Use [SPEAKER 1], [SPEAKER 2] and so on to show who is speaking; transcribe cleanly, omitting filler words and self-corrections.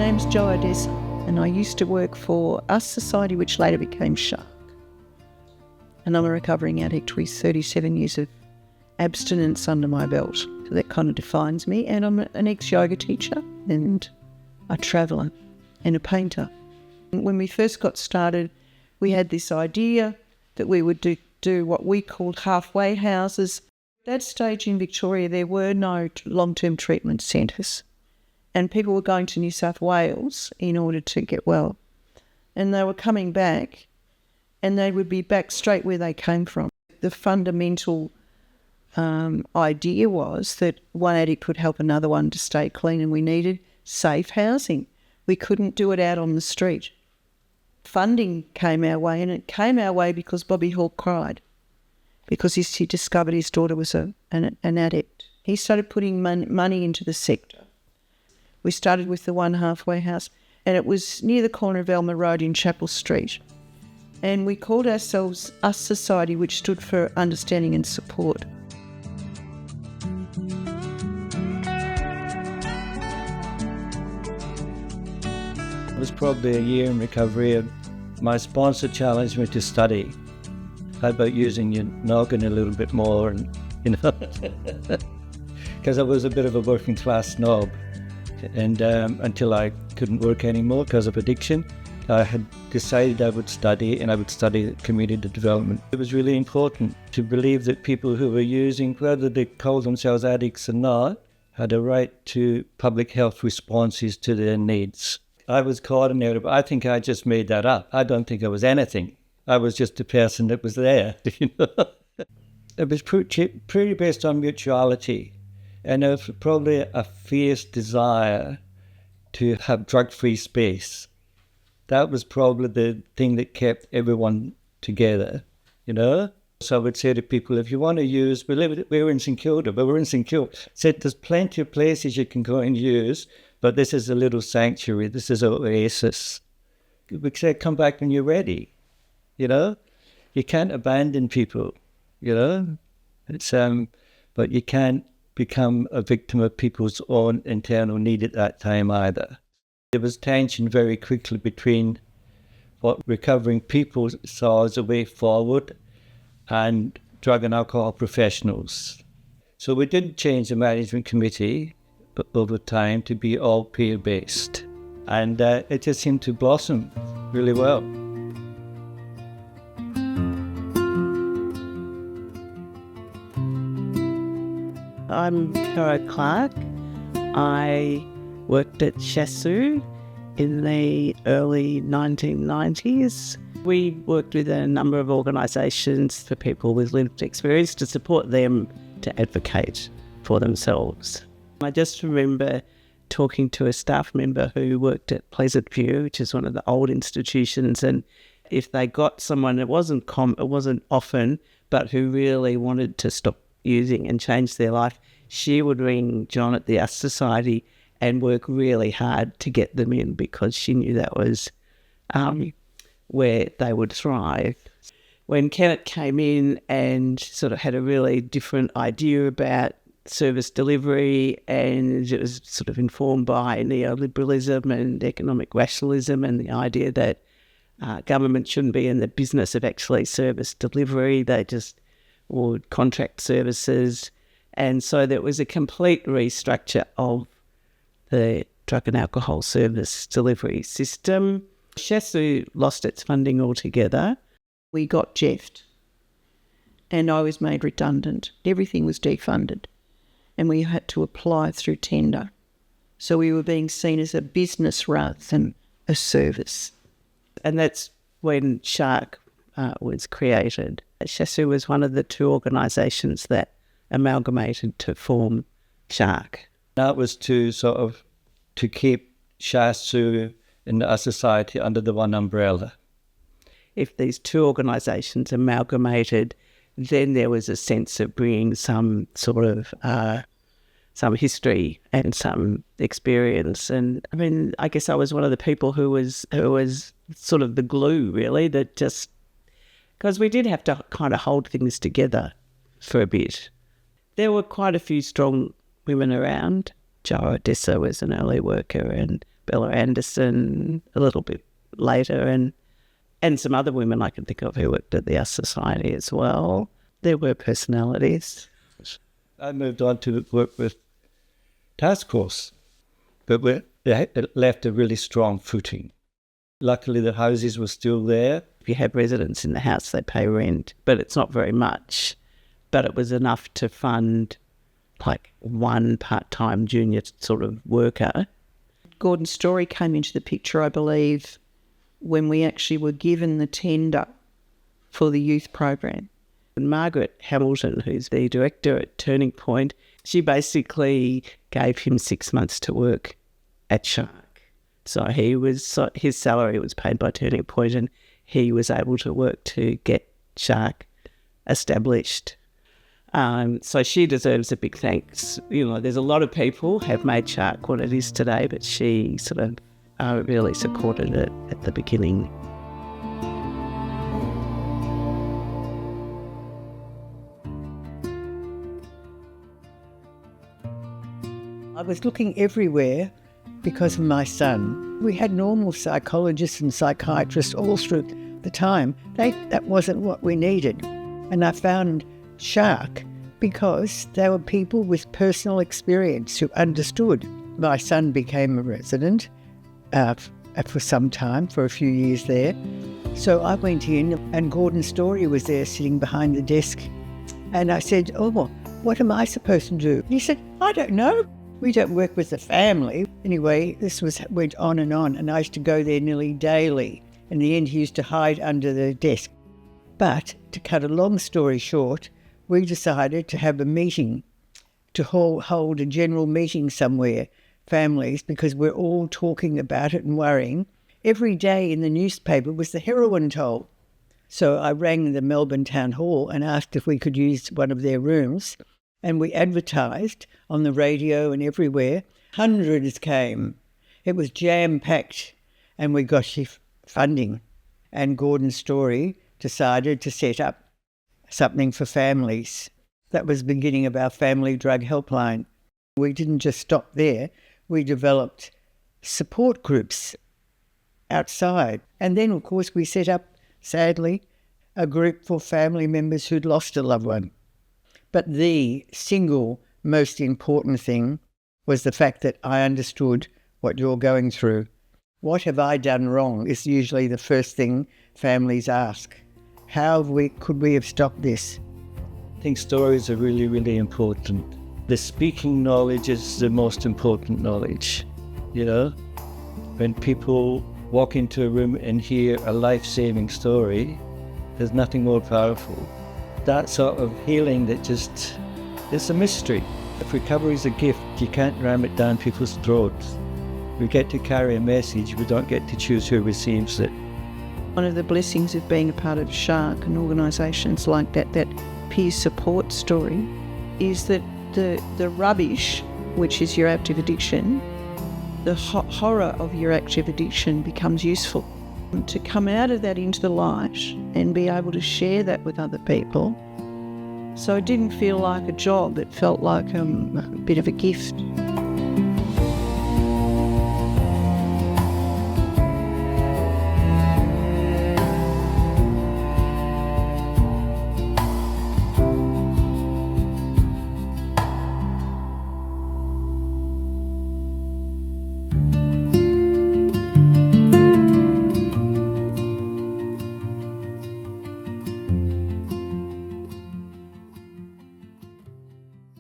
[SPEAKER 1] name's Jo Odessa, and I used to work for Us Society, which later became SHARC. And I'm a recovering addict with 37 years of abstinence under my belt. So that kind of defines me. And I'm an ex-yoga teacher and a traveller and a painter. When we first got started, we had this idea that we would do what we called halfway houses. At that stage in Victoria, there were no long-term treatment centres, and people were going to New South Wales in order to get well. And they were coming back, and they would be back straight where they came from. The fundamental idea was that one addict would help another one to stay clean, and we needed safe housing. We couldn't do it out on the street. Funding came our way, and it came our way because Bobby Hall cried, because he discovered his daughter was an addict. He started putting money into the sector. We started with the one halfway house, and it was near the corner of Elmer Road in Chapel Street. And we called ourselves Us Society, which stood for Understanding and Support.
[SPEAKER 2] It was probably a year in recovery, and my sponsor challenged me to study. How about using your noggin a little bit more, and because I was a bit of a working class snob, and until I couldn't work anymore because of addiction, I had decided I would study, and I would study community development. It was really important to believe that people who were using, whether they call themselves addicts or not, had a right to public health responses to their needs. I was coordinator, but I think I just made that up. I don't think I was anything. I was just a person that was there, you know. It was pretty based on mutuality, and there was probably a fierce desire to have drug-free space. That was probably the thing that kept everyone together, you know. So I would say to people, if you want to use, we were in St Kilda, but we're in St Kilda. Said there's plenty of places you can go and use, but this is a little sanctuary. This is an oasis. We said, come back when you're ready, you know. You can't abandon people, you know. It's but you can't become a victim of people's own internal need at that time either. There was tension very quickly between what recovering people saw as a way forward and drug and alcohol professionals. So we did change the management committee over time to be all peer-based, and it just seemed to blossom really well.
[SPEAKER 3] I'm Cara Clark. I worked at SHASU in the early 1990s. We worked with a number of organisations for people with lived experience to support them to advocate for themselves. I just remember talking to a staff member who worked at Pleasant View, which is one of the old institutions, and if they got someone, it wasn't often, but who really wanted to stop using and change their life, she would ring John at the Us Society and work really hard to get them in, because she knew that was where they would thrive. When Kenneth came in and sort of had a really different idea about service delivery, and it was sort of informed by neoliberalism and economic rationalism and the idea that government shouldn't be in the business of actually service delivery. They just would contract services. And so there was a complete restructure of the drug and alcohol service delivery system. SHASU lost its funding altogether.
[SPEAKER 1] We got jeffed, and I was made redundant. Everything was defunded, and we had to apply through tender. So we were being seen as a business rather than a service.
[SPEAKER 3] And that's when SHARC was created. SHASU was one of the two organisations that amalgamated to form SHARC.
[SPEAKER 2] That was to keep SHASU and our society under the one umbrella.
[SPEAKER 3] If these two organisations amalgamated, then there was a sense of bringing some sort of some history and some experience. And I mean, I guess I was one of the people who was sort of the glue, really, that just, because we did have to kind of hold things together for a bit. There were quite a few strong women around. Jo Odessa was an early worker, and Bella Anderson a little bit later, and some other women I can think of who worked at the Us Society as well. There were personalities.
[SPEAKER 2] I moved on to work with Task Force, but it left a really strong footing. Luckily, the houses were still there.
[SPEAKER 3] If you have residents in the house, they pay rent, but it's not very much. But it was enough to fund like one part-time junior sort of worker.
[SPEAKER 1] Gordon's story came into the picture, I believe, when we actually were given the tender for the youth program.
[SPEAKER 3] And Margaret Hamilton, who's the director at Turning Point, she basically gave him 6 months to work at SHARC. So his salary was paid by Turning Point, and he was able to work to get SHARC established. So she deserves a big thanks. You know, there's a lot of people have made SHARC what it is today, but she sort of really supported it at the beginning.
[SPEAKER 4] I was looking everywhere because of my son. We had normal psychologists and psychiatrists all through the time. That wasn't what we needed. And I found SHARC because they were people with personal experience who understood. My son became a resident for some time, for a few years there. So I went in and Gordon Story was there sitting behind the desk. And I said, "Oh, what am I supposed to do?" He said, "I don't know. We don't work with the family." Anyway, this went on, and I used to go there nearly daily. In the end, he used to hide under the desk. But to cut a long story short, we decided to have a meeting, to hold a general meeting somewhere, families, because we're all talking about it and worrying. Every day in the newspaper was the heroin toll. So I rang the Melbourne Town Hall and asked if we could use one of their rooms. And we advertised on the radio and everywhere. Hundreds came. It was jam-packed, and we got funding. And Gordon Story decided to set up something for families. That was the beginning of our family drug helpline. We didn't just stop there. We developed support groups outside. And then, of course, we set up, sadly, a group for family members who'd lost a loved one. But the single most important thing was the fact that I understood what you're going through. What have I done wrong is usually the first thing families ask. How could we have stopped this?
[SPEAKER 2] I think stories are really, really important. The speaking knowledge is the most important knowledge, you know? When people walk into a room and hear a life-saving story, there's nothing more powerful. That sort of healing that it's a mystery. If recovery is a gift, you can't ram it down people's throats. We get to carry a message, we don't get to choose who receives it.
[SPEAKER 1] One of the blessings of being a part of SHARC and organisations like that peer support story, is that the rubbish, which is your active addiction, the horror of your active addiction becomes useful. To come out of that into the light and be able to share that with other people. So it didn't feel like a job, it felt like a bit of a gift.